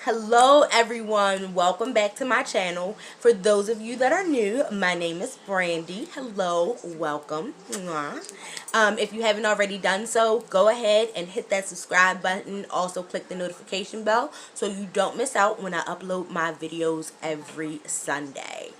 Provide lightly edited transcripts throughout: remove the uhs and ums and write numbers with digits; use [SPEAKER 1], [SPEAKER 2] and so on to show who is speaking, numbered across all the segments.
[SPEAKER 1] Hello everyone, welcome back to my channel. For those of you that are new, my name is Brandy. Hello, welcome. Mwah. If you haven't already done so, go ahead and hit that subscribe button. Also click the notification bell so you don't miss out when I upload my videos every Sunday.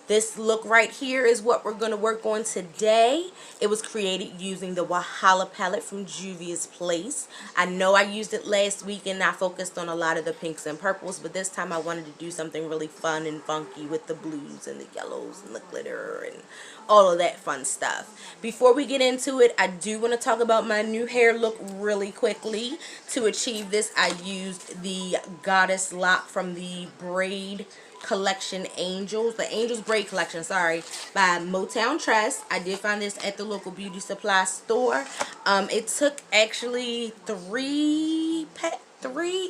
[SPEAKER 1] This look right here is what we're going to work on today. It was created using the Wahala palette from Juvia's Place. I know I used it last week and I focused on a lot of the pinks and purples, but this time I wanted to do something really fun and funky with the blues and the yellows and the glitter and all of that fun stuff. Before we get into it, I do want to talk about my new hair look really quickly. To achieve this, I used the Goddess Lock from the Braid collection the Angels Braid collection, sorry, by Motown Tress. I did find this at the local beauty supply store. It took actually three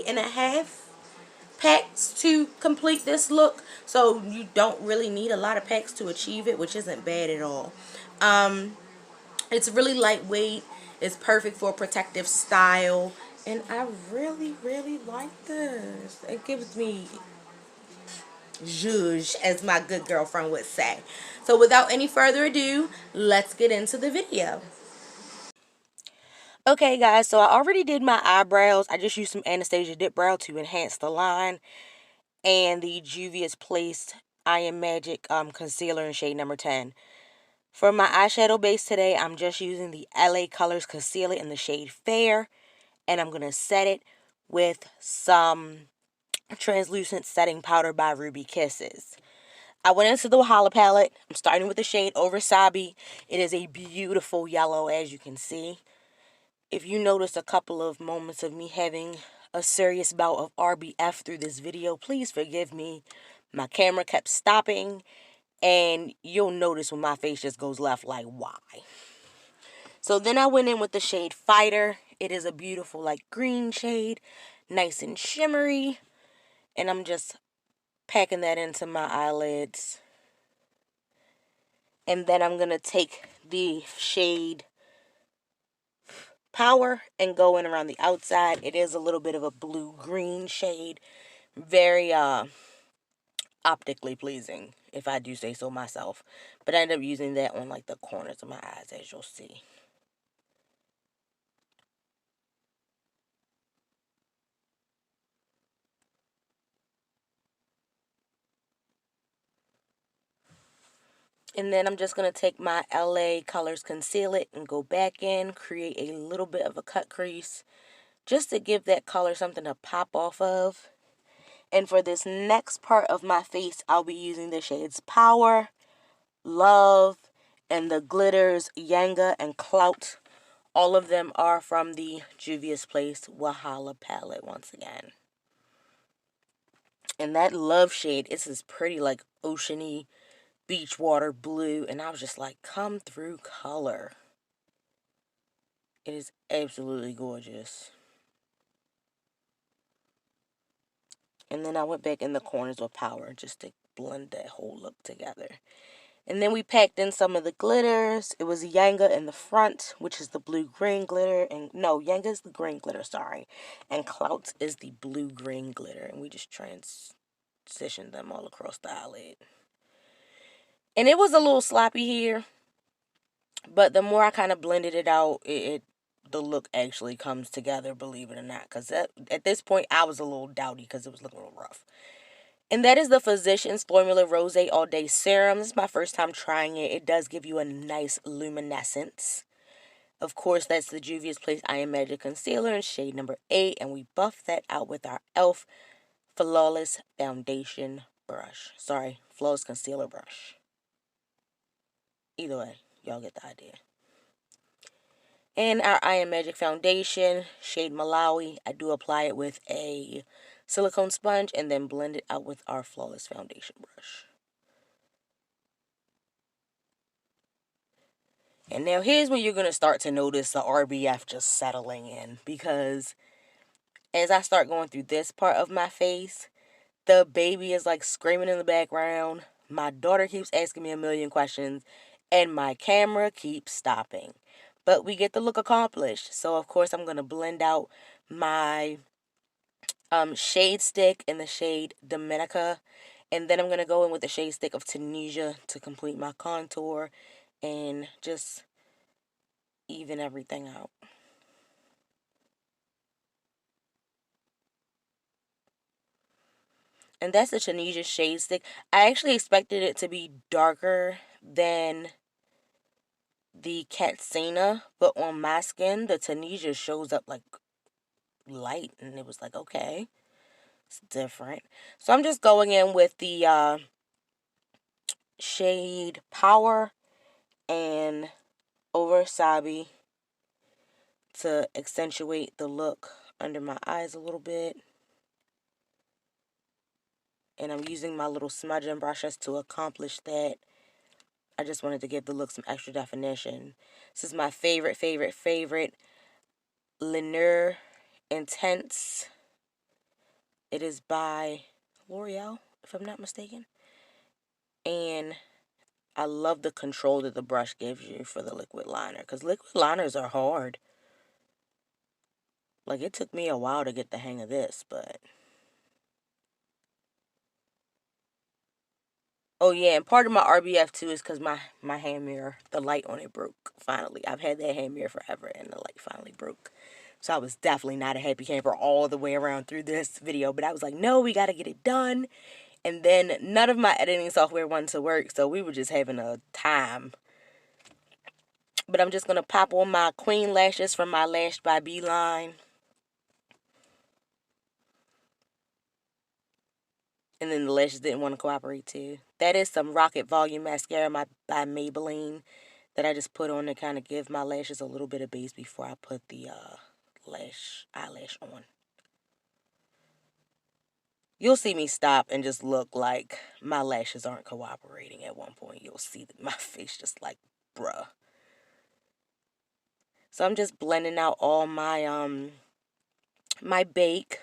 [SPEAKER 1] and a half packs to complete this look, so you don't really need a lot of packs to achieve it, which isn't bad at all. It's really lightweight. It's perfect for a protective style, and I really like this. It gives me zhuzh, as my good girlfriend would say. So without any further ado, let's get into the video. Okay guys, so I already did my eyebrows. I just used some Anastasia DipBrow to enhance the line, and the Juvia's Place I Am Magic concealer in shade number 10. For my eyeshadow base today, I'm just using the LA Colors Concealer in the shade Fair, and I'm going to set it with some translucent setting powder by Ruby Kisses. I went into the Wahala palette. I'm starting with the shade Over Sabi. It is a beautiful yellow, as you can see. If you notice a couple of moments of me having a serious bout of RBF through this video, please forgive me. My camera kept stopping, and you'll notice when my face just goes left, like, why? So then I went in with the shade Fighter. It is a beautiful, like, green shade, nice and shimmery. And I'm just packing that into my eyelids. And then I'm going to take the shade Power and go in around the outside. It is a little bit of a blue-green shade. Very optically pleasing, if I do say so myself. But I end up using that on like the corners of my eyes, as you'll see. And then I'm just going to take my LA Colors Conceal It and go back in, create a little bit of a cut crease, just to give that color something to pop off of. And for this next part of my face, I'll be using the shades Power, Love, and the glitters Yanga and Clout. All of them are from the Juvia's Place Wahala palette once again. And that Love shade, it's this pretty like oceany beach water blue, and I was just like, come through color. It is absolutely gorgeous. And then I went back in the corners with Power just to blend that whole look together. And then we packed in some of the glitters. It was Yanga in the front, which is the blue-green glitter. And no, Yanga is the green glitter, sorry. And Clout is the blue-green glitter. And we just transitioned them all across the eyelid. And it was a little sloppy here. But the more I kind of blended it out, the look actually comes together, believe it or not. Because at this point, I was a little dowdy because it was looking a little rough. And that is the Physicians Formula Rose All Day Serum. This is my first time trying it. It does give you a nice luminescence. Of course, that's the Juvia's Place I Am Magic Concealer in shade number 8. And we buff that out with our e.l.f. Flawless Foundation Brush. Sorry, Flawless Concealer Brush. Either way, y'all get the idea. And our I Am Magic Foundation, shade Malawi. I do apply it with a silicone sponge and then blend it out with our Flawless Foundation brush. And now here's when you're going to start to notice the RBF just settling in, because as I start going through this part of my face, the baby is like screaming in the background. My daughter keeps asking me a million questions, and my camera keeps stopping. But we get the look accomplished. So of course I'm going to blend out my shade stick in the shade Dominica. And then I'm going to go in with the shade stick of Tunisia to complete my contour and just even everything out. And that's the Tunisia shade stick. I actually expected it to be darker than the Katsina, but on my skin, the Tunisia shows up like light, and it was like, okay, it's different. So I'm just going in with the shade Power and over Sabi to accentuate the look under my eyes a little bit. And I'm using my little smudging brushes to accomplish that. I just wanted to give the look some extra definition. This is my favorite Lineur Intense. It is by L'Oreal, if I'm not mistaken. And I love the control that the brush gives you for the liquid liner, because liquid liners are hard. Like, it took me a while to get the hang of this, but... Oh, yeah, and part of my RBF, too, is because my hand mirror, the light on it broke, finally. I've had that hand mirror forever, and the light finally broke. So I was definitely not a happy camper all the way around through this video, but I was like, no, we got to get it done. And then none of my editing software wanted to work, so we were just having a time. But I'm just going to pop on my Queen lashes from my Lash'd by Beeline. And then the lashes didn't want to cooperate too. That is some Rocket Volume Mascara by Maybelline that I just put on to kind of give my lashes a little bit of base before I put the eyelash on. You'll see me stop and just look like my lashes aren't cooperating at one point. You'll see my face just like, bruh. So I'm just blending out all my my bake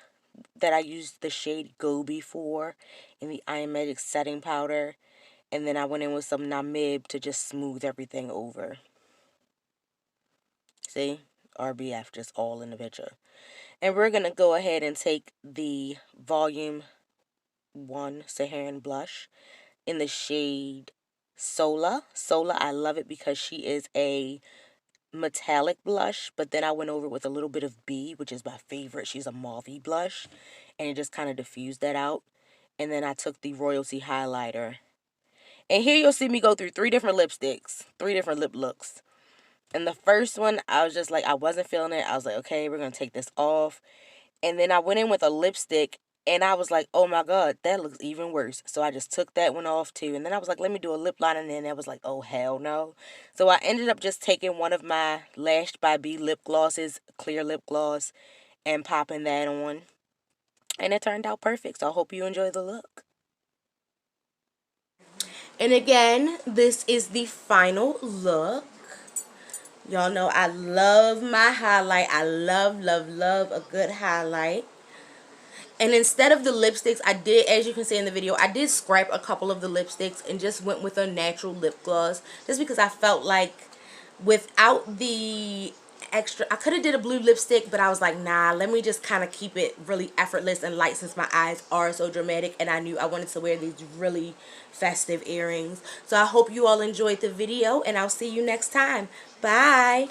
[SPEAKER 1] that I used the shade Gobi for in the Iron Magic setting powder. And then I went in with some Namib to just smooth everything over. See? RBF just all in the picture. And we're going to go ahead and take the Volume 1 Saharan blush in the shade Sola. Sola, I love it because she is a metallic blush, but then I went over with a little bit of B, which is my favorite. She's a mauvey blush, and it just kind of diffused that out. And then I took the Royalty highlighter. And here you'll see me go through 3 different lipsticks, 3 different lip looks. And the first one, I was just like, I wasn't feeling it. I was like, okay, we're going to take this off. And then I went in with a lipstick, and I was like, oh my God, that looks even worse. So I just took that one off too. And then I was like, let me do a lip liner. And then I was like, oh, hell no. So I ended up just taking one of my Lash'd by B lip glosses, clear lip gloss, and popping that on. And it turned out perfect. So I hope you enjoy the look. And again, this is the final look. Y'all know I love my highlight. I love a good highlight. And instead of the lipsticks, I did, as you can see in the video, I did scrape a couple of the lipsticks and just went with a natural lip gloss. Just because I felt like without the extra, I could have did a blue lipstick, but I was like, nah, let me just kind of keep it really effortless and light since my eyes are so dramatic. And I knew I wanted to wear these really festive earrings. So I hope you all enjoyed the video, and I'll see you next time. Bye.